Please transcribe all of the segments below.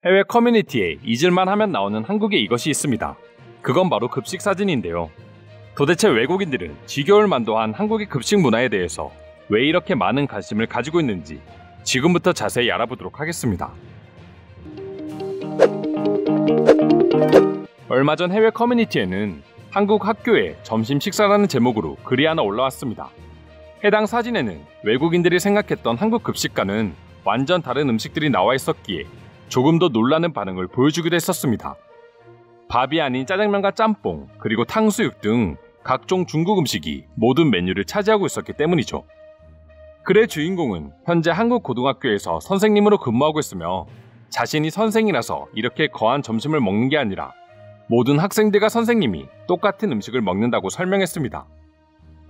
해외 커뮤니티에 잊을만 하면 나오는 한국의 이것이 있습니다. 그건 바로 급식 사진인데요. 도대체 외국인들은 지겨울 만도 한 한국의 급식 문화에 대해서 왜 이렇게 많은 관심을 가지고 있는지 지금부터 자세히 알아보도록 하겠습니다. 얼마 전 해외 커뮤니티에는 한국 학교의 점심 식사라는 제목으로 글이 하나 올라왔습니다. 해당 사진에는 외국인들이 생각했던 한국 급식과는 완전 다른 음식들이 나와 있었기에 조금 더 놀라는 반응을 보여주기도 했었습니다. 밥이 아닌 짜장면과 짬뽕, 그리고 탕수육 등 각종 중국 음식이 모든 메뉴를 차지하고 있었기 때문이죠. 글의 주인공은 현재 한국 고등학교에서 선생님으로 근무하고 있으며 자신이 선생이라서 이렇게 거한 점심을 먹는 게 아니라 모든 학생들과 선생님이 똑같은 음식을 먹는다고 설명했습니다.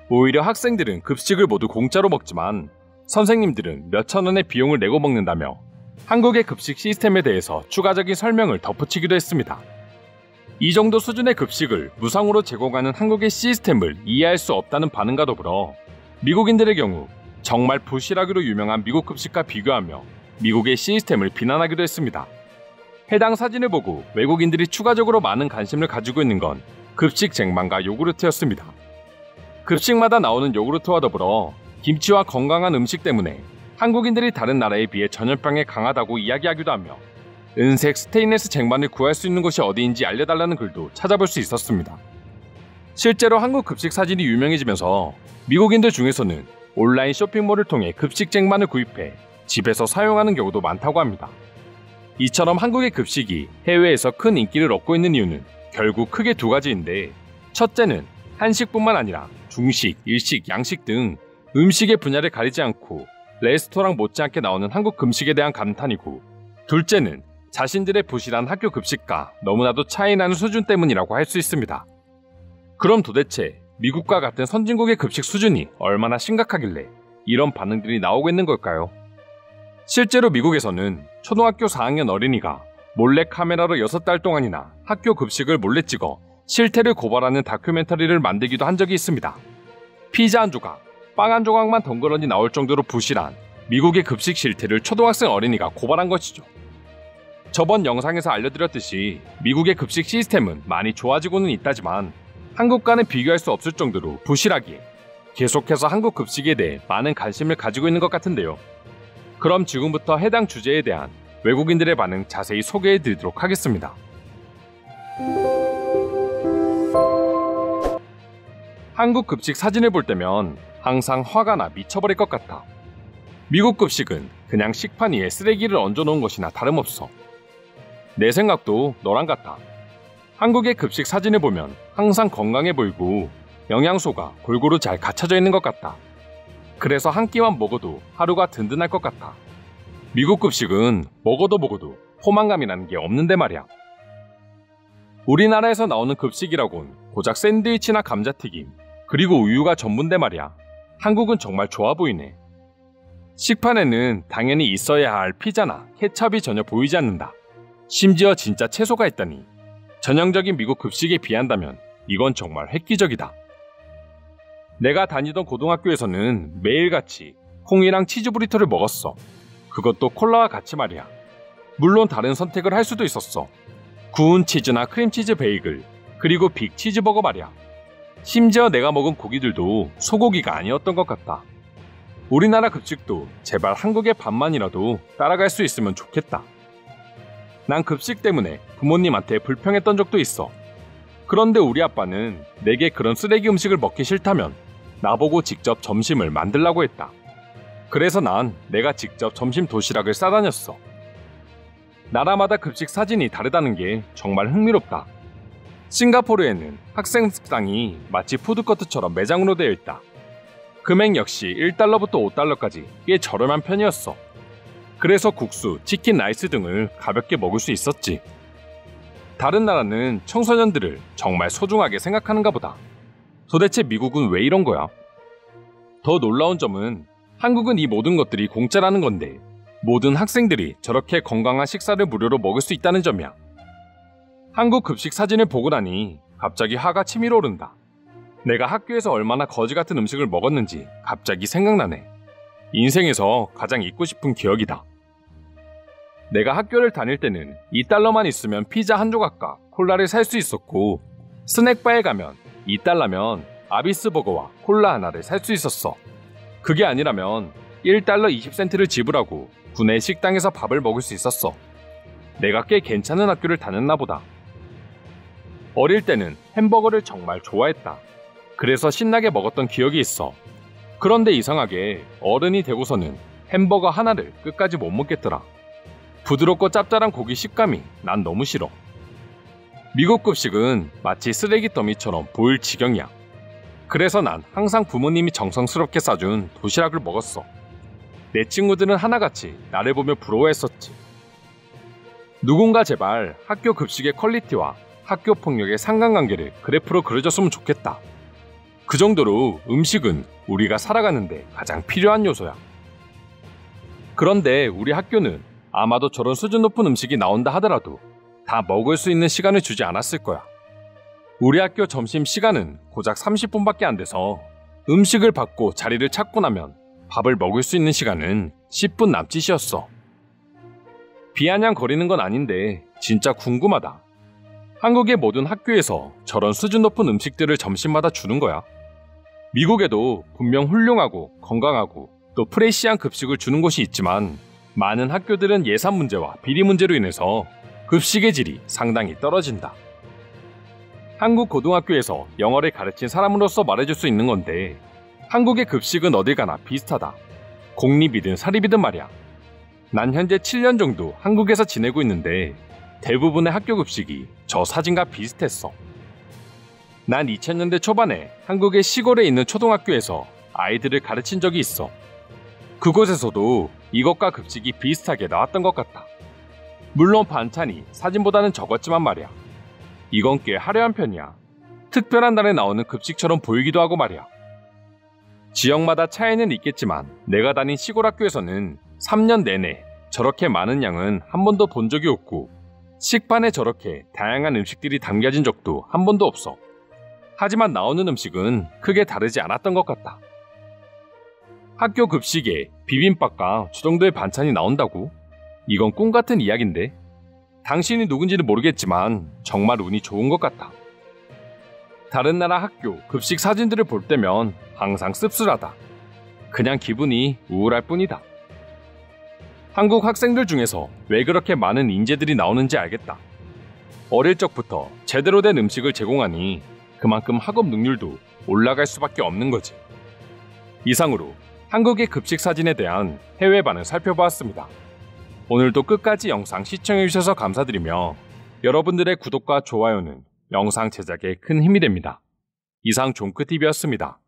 오히려 학생들은 급식을 모두 공짜로 먹지만 선생님들은 몇천 원의 비용을 내고 먹는다며 한국의 급식 시스템에 대해서 추가적인 설명을 덧붙이기도 했습니다. 이 정도 수준의 급식을 무상으로 제공하는 한국의 시스템을 이해할 수 없다는 반응과 더불어 미국인들의 경우 정말 부실하기로 유명한 미국 급식과 비교하며 미국의 시스템을 비난하기도 했습니다. 해당 사진을 보고 외국인들이 추가적으로 많은 관심을 가지고 있는 건 급식 쟁반과 요구르트였습니다. 급식마다 나오는 요구르트와 더불어 김치와 건강한 음식 때문에 한국인들이 다른 나라에 비해 전염병에 강하다고 이야기하기도 하며 은색 스테인레스 쟁반을 구할 수 있는 곳이 어디인지 알려달라는 글도 찾아볼 수 있었습니다. 실제로 한국 급식 사진이 유명해지면서 미국인들 중에서는 온라인 쇼핑몰을 통해 급식 쟁반을 구입해 집에서 사용하는 경우도 많다고 합니다. 이처럼 한국의 급식이 해외에서 큰 인기를 얻고 있는 이유는 결국 크게 두 가지인데, 첫째는 한식뿐만 아니라 중식, 일식, 양식 등 음식의 분야를 가리지 않고 레스토랑 못지않게 나오는 한국 음식에 대한 감탄이고, 둘째는 자신들의 부실한 학교 급식과 너무나도 차이나는 수준 때문이라고 할 수 있습니다. 그럼 도대체 미국과 같은 선진국의 급식 수준이 얼마나 심각하길래 이런 반응들이 나오고 있는 걸까요? 실제로 미국에서는 초등학교 4학년 어린이가 몰래 카메라로 6달 동안이나 학교 급식을 몰래 찍어 실태를 고발하는 다큐멘터리를 만들기도 한 적이 있습니다. 피자 한 조각, 빵 한 조각만 덩그러니 나올 정도로 부실한 미국의 급식 실태를 초등학생 어린이가 고발한 것이죠. 저번 영상에서 알려드렸듯이 미국의 급식 시스템은 많이 좋아지고는 있다지만 한국과는 비교할 수 없을 정도로 부실하기에 계속해서 한국 급식에 대해 많은 관심을 가지고 있는 것 같은데요. 그럼 지금부터 해당 주제에 대한 외국인들의 반응 자세히 소개해드리도록 하겠습니다. 한국 급식 사진을 볼 때면 항상 화가 나 미쳐버릴 것 같아. 미국 급식은 그냥 식판 위에 쓰레기를 얹어놓은 것이나 다름없어. 내 생각도 너랑 같아. 한국의 급식 사진을 보면 항상 건강해 보이고 영양소가 골고루 잘 갖춰져 있는 것 같다. 그래서 한 끼만 먹어도 하루가 든든할 것 같아. 미국 급식은 먹어도 포만감이라는 게 없는데 말이야. 우리나라에서 나오는 급식이라곤 고작 샌드위치나 감자튀김, 그리고 우유가 전부인데 말이야. 한국은 정말 좋아 보이네. 식판에는 당연히 있어야 할 피자나 케첩이 전혀 보이지 않는다. 심지어 진짜 채소가 있다니. 전형적인 미국 급식에 비한다면 이건 정말 획기적이다. 내가 다니던 고등학교에서는 매일같이 콩이랑 치즈 브리토를 먹었어. 그것도 콜라와 같이 말이야. 물론 다른 선택을 할 수도 있었어. 구운 치즈나 크림치즈 베이글, 그리고 빅 치즈버거 말이야. 심지어 내가 먹은 고기들도 소고기가 아니었던 것 같다. 우리나라 급식도 제발 한국의 반만이라도 따라갈 수 있으면 좋겠다. 난 급식 때문에 부모님한테 불평했던 적도 있어. 그런데 우리 아빠는 내게 그런 쓰레기 음식을 먹기 싫다면 나보고 직접 점심을 만들라고 했다. 그래서 난 내가 직접 점심 도시락을 싸다녔어. 나라마다 급식 사진이 다르다는 게 정말 흥미롭다. 싱가포르에는 학생 식당이 마치 푸드코트처럼 매장으로 되어 있다. 금액 역시 1달러부터 5달러까지 꽤 저렴한 편이었어. 그래서 국수, 치킨, 라이스 등을 가볍게 먹을 수 있었지. 다른 나라는 청소년들을 정말 소중하게 생각하는가 보다. 도대체 미국은 왜 이런 거야? 더 놀라운 점은 한국은 이 모든 것들이 공짜라는 건데 모든 학생들이 저렇게 건강한 식사를 무료로 먹을 수 있다는 점이야. 한국 급식 사진을 보고 나니 갑자기 화가 치밀어 오른다. 내가 학교에서 얼마나 거지 같은 음식을 먹었는지 갑자기 생각나네. 인생에서 가장 잊고 싶은 기억이다. 내가 학교를 다닐 때는 $2만 있으면 피자 한 조각과 콜라를 살 수 있었고, 스낵바에 가면 $2면 아비스버거와 콜라 하나를 살 수 있었어. 그게 아니라면 $1 20센트를 지불하고 구내 식당에서 밥을 먹을 수 있었어. 내가 꽤 괜찮은 학교를 다녔나 보다. 어릴 때는 햄버거를 정말 좋아했다. 그래서 신나게 먹었던 기억이 있어. 그런데 이상하게 어른이 되고서는 햄버거 하나를 끝까지 못 먹겠더라. 부드럽고 짭짤한 고기 식감이 난 너무 싫어. 미국 급식은 마치 쓰레기 더미처럼 보일 지경이야. 그래서 난 항상 부모님이 정성스럽게 싸준 도시락을 먹었어. 내 친구들은 하나같이 나를 보며 부러워했었지. 누군가 제발 학교 급식의 퀄리티와 학교 폭력의 상관관계를 그래프로 그려줬으면 좋겠다. 그 정도로 음식은 우리가 살아가는데 가장 필요한 요소야. 그런데 우리 학교는 아마도 저런 수준 높은 음식이 나온다 하더라도 다 먹을 수 있는 시간을 주지 않았을 거야. 우리 학교 점심 시간은 고작 30분밖에 안 돼서 음식을 받고 자리를 찾고 나면 밥을 먹을 수 있는 시간은 10분 남짓이었어. 비아냥거리는 건 아닌데 진짜 궁금하다. 한국의 모든 학교에서 저런 수준 높은 음식들을 점심마다 주는 거야? 미국에도 분명 훌륭하고 건강하고 또 프레시한 급식을 주는 곳이 있지만 많은 학교들은 예산 문제와 비리 문제로 인해서 급식의 질이 상당히 떨어진다. 한국 고등학교에서 영어를 가르친 사람으로서 말해줄 수 있는 건데 한국의 급식은 어딜 가나 비슷하다. 공립이든 사립이든 말이야. 난 현재 7년 정도 한국에서 지내고 있는데 대부분의 학교 급식이 저 사진과 비슷했어. 난 2000년대 초반에 한국의 시골에 있는 초등학교에서 아이들을 가르친 적이 있어. 그곳에서도 이것과 급식이 비슷하게 나왔던 것 같다. 물론 반찬이 사진보다는 적었지만 말이야. 이건 꽤 화려한 편이야. 특별한 날에 나오는 급식처럼 보이기도 하고 말이야. 지역마다 차이는 있겠지만 내가 다닌 시골 학교에서는 3년 내내 저렇게 많은 양은 한 번도 본 적이 없고 식판에 저렇게 다양한 음식들이 담겨진 적도 한 번도 없어. 하지만 나오는 음식은 크게 다르지 않았던 것 같다. 학교 급식에 비빔밥과 저 정도의 반찬이 나온다고? 이건 꿈 같은 이야기인데? 당신이 누군지는 모르겠지만 정말 운이 좋은 것 같다. 다른 나라 학교 급식 사진들을 볼 때면 항상 씁쓸하다. 그냥 기분이 우울할 뿐이다. 한국 학생들 중에서 왜 그렇게 많은 인재들이 나오는지 알겠다. 어릴 적부터 제대로 된 음식을 제공하니 그만큼 학업 능률도 올라갈 수밖에 없는 거지. 이상으로 한국의 급식 사진에 대한 해외 반응 살펴보았습니다. 오늘도 끝까지 영상 시청해주셔서 감사드리며 여러분들의 구독과 좋아요는 영상 제작에 큰 힘이 됩니다. 이상 종크TV였습니다.